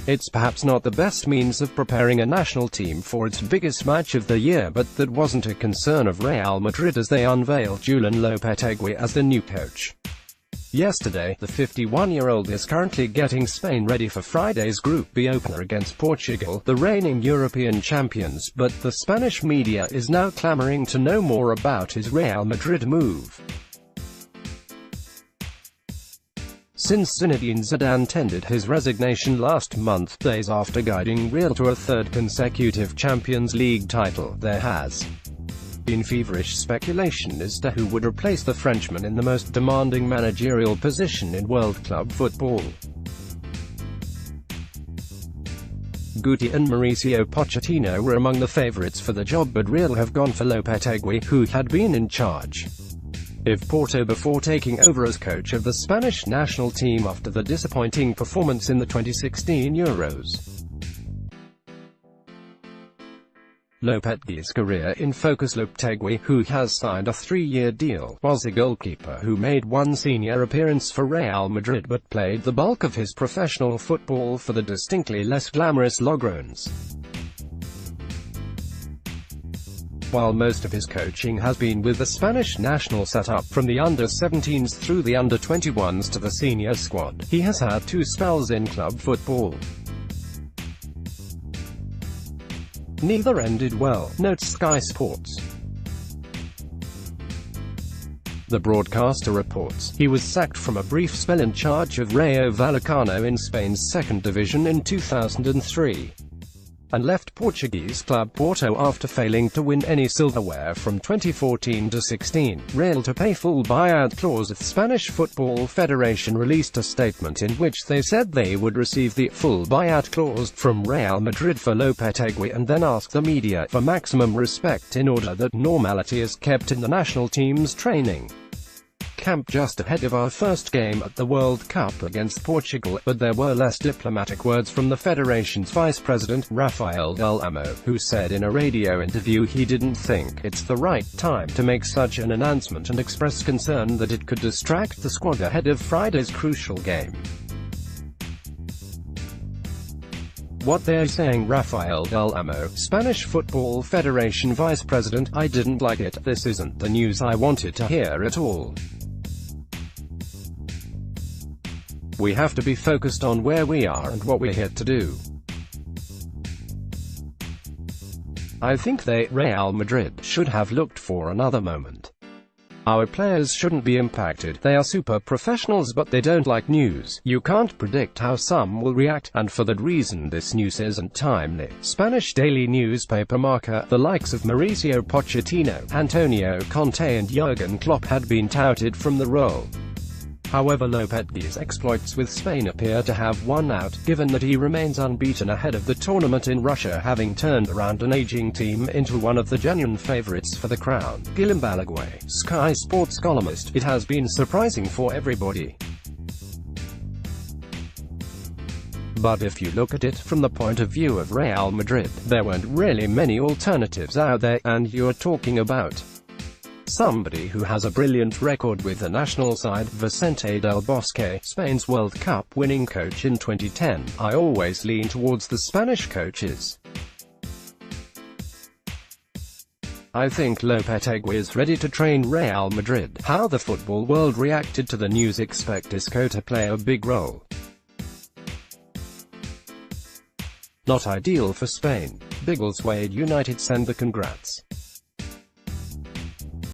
It's perhaps not the best means of preparing a national team for its biggest match of the year, but that wasn't a concern of Real Madrid as they unveiled Julen Lopetegui as the new coach. Yesterday, the 51-year-old is currently getting Spain ready for Friday's Group B opener against Portugal, the reigning European champions, but the Spanish media is now clamoring to know more about his Real Madrid move. Since Zinedine Zidane tendered his resignation last month, days after guiding Real to a third consecutive Champions League title, there has been feverish speculation as to who would replace the Frenchman in the most demanding managerial position in world club football. Guti and Mauricio Pochettino were among the favourites for the job, but Real have gone for Lopetegui, who had been in charge of Porto before taking over as coach of the Spanish national team after the disappointing performance in the 2016 Euros. Lopetegui's career in focus. Lopetegui, who has signed a 3-year deal, was a goalkeeper who made one senior appearance for Real Madrid but played the bulk of his professional football for the distinctly less glamorous Logrons. While most of his coaching has been with the Spanish national setup from the under-17s through the under-21s to the senior squad, he has had 2 spells in club football. Neither ended well, notes Sky Sports. The broadcaster reports, he was sacked from a brief spell in charge of Rayo Vallecano in Spain's second division in 2003. And left Portuguese club Porto after failing to win any silverware from 2014 to 16. Real to pay full buyout clause. The Spanish Football Federation released a statement in which they said they would receive the full buyout clause from Real Madrid for Lopetegui and then asked the media for maximum respect in order that normality is kept in the national team's training camp just ahead of our first game at the World Cup against Portugal, but there were less diplomatic words from the federation's vice president, Rafael Del Amo, who said in a radio interview he didn't think it's the right time to make such an announcement and expressed concern that it could distract the squad ahead of Friday's crucial game. What they're saying. Rafael Del Amo, Spanish Football Federation vice president, I didn't like it. This isn't the news I wanted to hear at all. We have to be focused on where we are and what we're here to do. I think they, Real Madrid, should have looked for another moment. Our players shouldn't be impacted. They are super professionals, but they don't like news. You can't predict how some will react, and for that reason this news isn't timely. Spanish daily newspaper Marca, the likes of Mauricio Pochettino, Antonio Conte and Jurgen Klopp had been touted from the role. However, Lopetegui's exploits with Spain appear to have won out, given that he remains unbeaten ahead of the tournament in Russia, having turned around an aging team into one of the genuine favourites for the crown. Guillem Balaguer, Sky Sports columnist, it has been surprising for everybody. But if you look at it from the point of view of Real Madrid, there weren't really many alternatives out there, and you're talking about somebody who has a brilliant record with the national side, Vicente del Bosque, Spain's World Cup winning coach in 2010. I always lean towards the Spanish coaches. I think Lopetegui is ready to train Real Madrid. How the football world reacted to the news. Expect Isco to play a big role. Not ideal for Spain. Biggleswade United send the congrats.